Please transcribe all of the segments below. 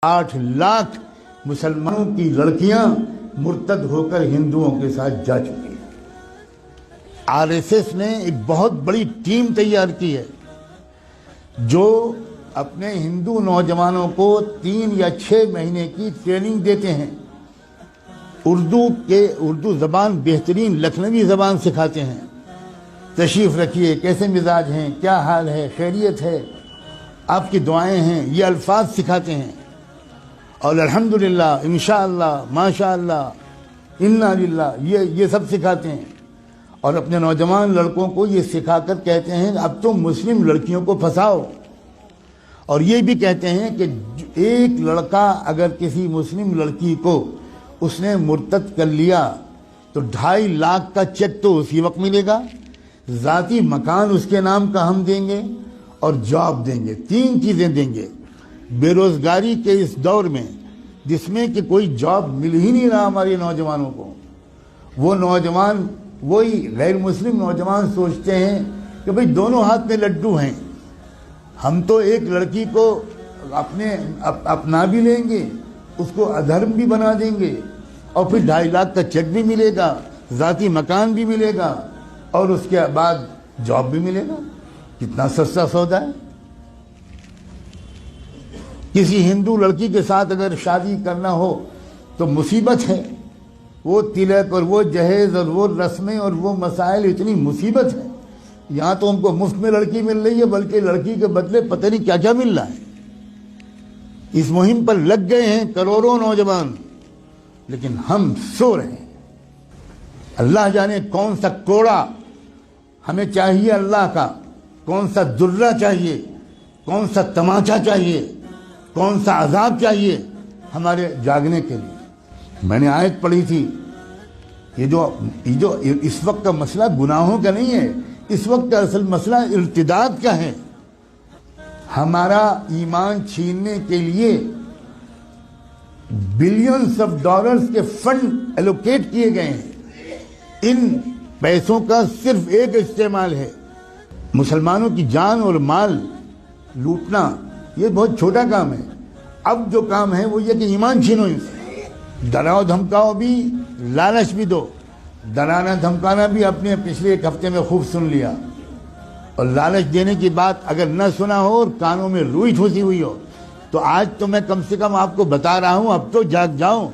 8 लाख मुसलमानों की लड़कियां मुर्तद होकर हिंदुओं के साथ जा चुकी हैं। आरएसएस ने एक बहुत बड़ी टीम तैयार की है जो अपने हिंदू नौजवानों को 3 या 6 महीने की ट्रेनिंग देते हैं। उर्दू ज़बान बेहतरीन लखनवी ज़बान सिखाते हैं। तशरीफ़ रखिए, कैसे मिजाज हैं, क्या हाल है, खैरियत है, आपकी दुआएं हैं, ये अल्फाज सिखाते हैं। और अल्हम्दुलिल्लाह, इंशाअल्लाह, माशाअल्लाह, इन्ना लिल्लाह, ये सब सिखाते हैं। और अपने नौजवान लड़कों को ये सिखाकर कहते हैं अब तो मुस्लिम लड़कियों को फंसाओ। और ये भी कहते हैं कि एक लड़का अगर किसी मुस्लिम लड़की को उसने मुर्तद कर लिया तो 2.5 लाख का चेक तो उसी वक्त मिलेगा, ज़ाती मकान उसके नाम का हम देंगे और जॉब देंगे। 3 चीज़ें देंगे। बेरोज़गारी के इस दौर में जिसमें कि कोई जॉब मिल ही नहीं रहा हमारे नौजवानों को, वो नौजवान, वही गैर मुस्लिम नौजवान सोचते हैं कि भाई दोनों हाथ में लड्डू हैं, हम तो एक लड़की को अपना भी लेंगे, उसको अधर्म भी बना देंगे और फिर 2.5 लाख का चेक भी मिलेगा, ज़ाती मकान भी मिलेगा और उसके बाद जॉब भी मिलेगा। कितना सस्ता सौदा है। किसी हिंदू लड़की के साथ अगर शादी करना हो तो मुसीबत है। वो तिलक और वो जहेज और वो रस्में और वो मसाइल, इतनी मुसीबत है। यहाँ तो हमको मुफ्त में लड़की मिल रही है, बल्कि लड़की के बदले पता नहीं क्या क्या मिल रहा है। इस मुहिम पर लग गए हैं करोड़ों नौजवान, लेकिन हम सो रहे हैं। अल्लाह जाने कौन सा कोड़ा हमें चाहिए अल्लाह का, कौन सा दुर्रा चाहिए, कौन सा तमाचा चाहिए, कौन सा अजाब चाहिए हमारे जागने के लिए। मैंने आयत पढ़ी थी, ये जो इस वक्त का मसला गुनाहों का नहीं है, इस वक्त का असल मसला इर्तिदाद का है। हमारा ईमान छीनने के लिए बिलियंस ऑफ डॉलर्स के फंड एलोकेट किए गए हैं। इन पैसों का सिर्फ एक इस्तेमाल है, मुसलमानों की जान और माल लूटना। ये बहुत छोटा काम है। अब जो काम है वो ये कि ईमान छीनो इनसे। डराओ धमकाओ भी, लालच भी दो। डराना धमकाना भी आपने पिछले 1 हफ्ते में खूब सुन लिया। और लालच देने की बात अगर न सुना हो और कानों में रुई ठूसी हुई हो तो आज तो मैं कम से कम आपको बता रहा हूं, अब तो जाग जाओ।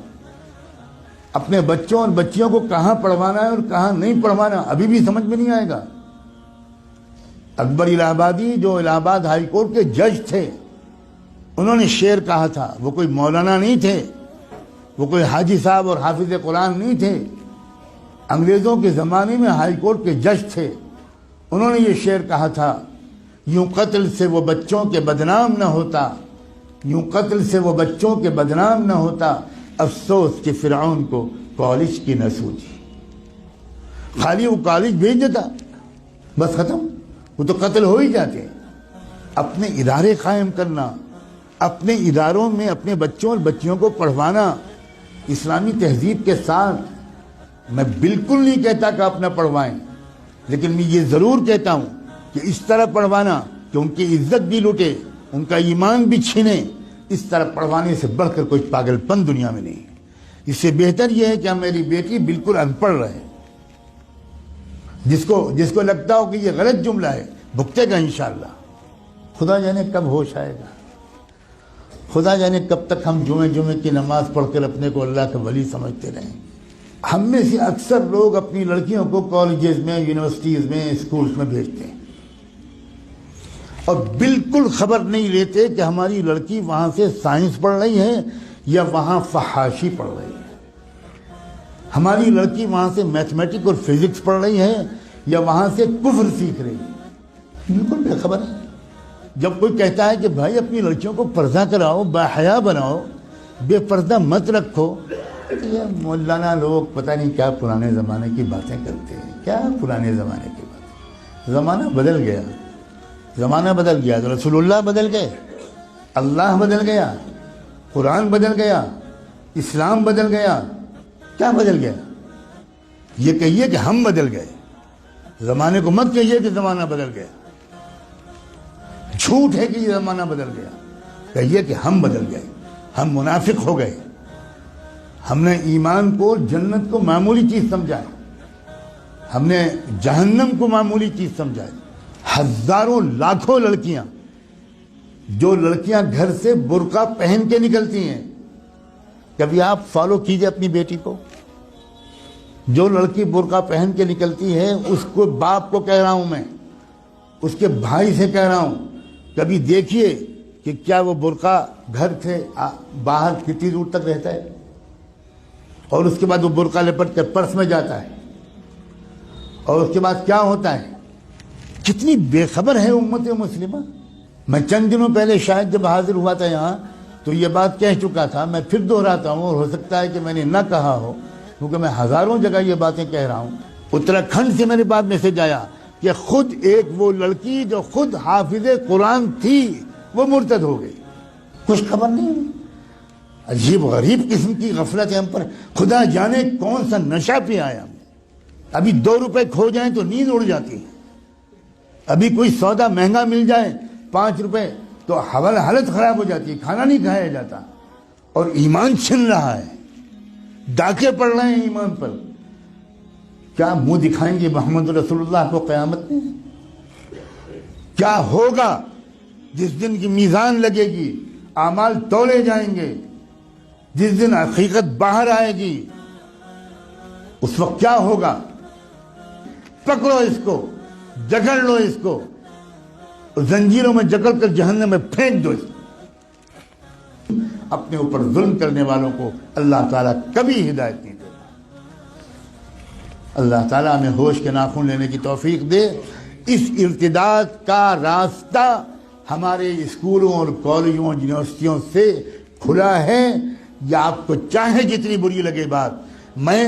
अपने बच्चों और बच्चियों को कहां पढ़वाना है और कहां नहीं पढ़वाना अभी भी समझ में नहीं आएगा। अकबर इलाहाबादी, जो इलाहाबाद हाई कोर्ट के जज थे, उन्होंने शेर कहा था। वो कोई मौलाना नहीं थे, वो कोई हाजी साहब और हाफिज कुरान नहीं थे, अंग्रेज़ों के ज़माने में हाई कोर्ट के जज थे। उन्होंने ये शेर कहा था, यूं कत्ल से वो बच्चों के बदनाम न होता, यूं कत्ल से वो बच्चों के बदनाम न होता, अफसोस कि फिरौन को कॉलेज की न सूझी। खाली वो कॉलेज भेज देता, बस खत्म, वो तो कत्ल हो ही जाते। अपने इदारे कायम करना, अपने इदारों में अपने बच्चों और बच्चियों को पढ़वाना इस्लामी तहजीब के साथ। मैं बिल्कुल नहीं कहता कि अपना पढ़वाएं, लेकिन मैं ये ज़रूर कहता हूँ कि इस तरह पढ़वाना कि उनकी इज्जत भी लूटे, उनका ईमान भी छीने। इस तरह पढ़वाने से बढ़कर कोई पागलपन दुनिया में नहीं। इससे बेहतर यह है कि मेरी बेटी बिल्कुल अनपढ़ रहे। जिसको लगता हो कि ये गलत जुमला है, भुगतेगा इंशाअल्लाह। खुदा जाने कब होश आएगा, खुदा जाने कब तक हम जुमे की नमाज पढ़कर अपने को अल्लाह का वली समझते रहें। हम में से अक्सर लोग अपनी लड़कियों को कॉलेजेस में, यूनिवर्सिटीज़ में, स्कूल्स में भेजते हैं और बिल्कुल खबर नहीं लेते कि हमारी लड़की वहाँ से साइंस पढ़ रही है या वहाँ फहाशी पढ़ रही है, हमारी लड़की वहाँ से मैथमेटिक्स और फिजिक्स पढ़ रही है या वहाँ से कुफ्र सीख रही है। बिल्कुल बेखबर है। जब कोई कहता है कि भाई अपनी लड़कियों को पर्दा कराओ, बाहया बनाओ, बेपर्दा मत रखो, तो ये मौलाना लोग पता नहीं क्या पुराने ज़माने की बातें करते हैं। क्या पुराने ज़माने की बातें, ज़माना बदल गया, ज़माना बदल गया तो रसूलुल्लाह बदल गए, अल्लाह बदल गया, कुरान बदल गया, इस्लाम बदल गया। क्या बदल गया? ये कहिए कि हम बदल गए, ज़माने को मत कहिए कि ज़माना बदल गया। झूठ है कि ये ज़माना बदल गया, कहिए कि हम बदल गए। ہم منافق ہو گئے. ہم نے ایمان کو، جنت کو معمولی چیز سمجھا ہے. ہم نے جہنم کو معمولی چیز سمجھا ہے. ہزاروں لاکھوں لڑکیاں، جو لڑکیاں گھر سے برقع پہن کے نکلتی ہیں، کبھی آپ فالو کیجئے اپنی بیٹی کو. جو لڑکی برقع پہن کے نکلتی ہے، اس کو باپ کو کہہ رہا ہوں میں، اس کے بھائی سے کہہ رہا ہوں، کبھی دیکھیے کہ کیا وہ برقع گھر سے باہر کتنی دور تک رہتا ہے، اور اس کے بعد وہ برقع لپٹ کر پرس میں جاتا ہے، اور اس کے بعد کیا ہوتا ہے. کتنی بے خبر ہے امت مسلمہ. میں چند دنوں پہلے شاید جب حاضر ہوا تھا یہاں تو یہ بات کہہ چکا تھا. میں پھر دہراتا ہوں، اور ہو سکتا ہے کہ میں نے نہ کہا ہو، کیونکہ میں ہزاروں جگہ یہ باتیں کہہ رہا ہوں. اتراکھنڈ سے میرے پاس میسج آیا کہ خود ایک وہ لڑکی جو خود حافظ قرآن تھی وہ مرتد ہو گئی. کچھ خبر نہیں. عجیب غریب قسم کی غفلت ہے ہم پر. خدا جانے کون سا نشہ پہ آیا. ابھی 2 روپے کھو جائیں تو نیند اڑ جاتی ہے. ابھی کوئی سودا مہنگا مل جائے 5 روپے تو حالت خراب ہو جاتی ہے، کھانا نہیں کھایا جاتا. اور ایمان چھن رہا ہے، ڈاکے پڑ رہے ہیں ایمان پر. کیا منہ دکھائیں گے محمد رسول اللہ کو قیامت میں؟ کیا ہوگا جس دن کی میزان لگے گی، اعمال تولے جائیں گے، جس دن حقیقت باہر آئے گی، اس وقت کیا ہوگا؟ پکڑو اس کو، جکڑ لو اس کو، زنجیروں میں جکڑ کر جہنم میں پھینک دو اس کو. اپنے اوپر ظلم کرنے والوں کو اللہ تعالیٰ کبھی ہدایت نہیں دیتا. اللہ تعالیٰ ہمیں ہوش کے ناخن لینے کی توفیق دے. اس ارتداد کا راستہ ہمارے اسکولوں اور کالجوں اور یونیورسٹیوں سے کھلا ہے. یا آپ کو چاہے جتنی بری لگے بات. میں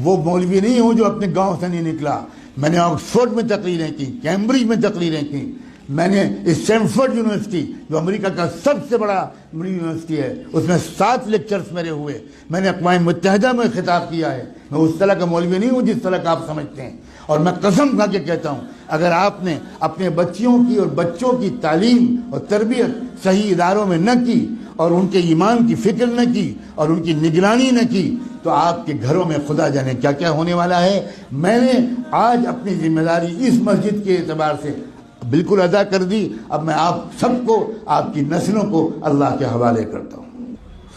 وہ مولوی نہیں ہوں جو اپنے گاؤں سے نہیں نکلا. میں نے آکسفورڈ میں تقریریں کی، کیمبرج میں تقریریں کی. میں نے اسٹینفورڈ یونیورسٹی جو امریکہ کا سب سے بڑا یونیورسٹی ہے، اس میں 7 لیکچرز میرے ہوئے. میں نے اقوام متحدہ میں خطاب کیا ہے. میں اس طرح کا مولوی نہیں ہوں جس طرح کا آپ سمجھتے ہیں. اور میں قسم کھا کے کہتا ہوں، اگر آپ نے اپنے بچیوں کی اور بچوں کی تعلیم اور تربیت صحیح اداروں میں نہ کی، اور ان کے ایمان کی فکر نہ کی، اور ان کی نگرانی نہ کی، تو آپ کے گھروں میں خدا جانے کیا کیا ہونے والا ہے. میں نے آج اپنی ذمہ داری اس مسجد کے اعتبار سے بالکل ادا کر دی. اب میں آپ سب کو، آپ کی نسلوں کو اللہ کے حوالے کرتا ہوں.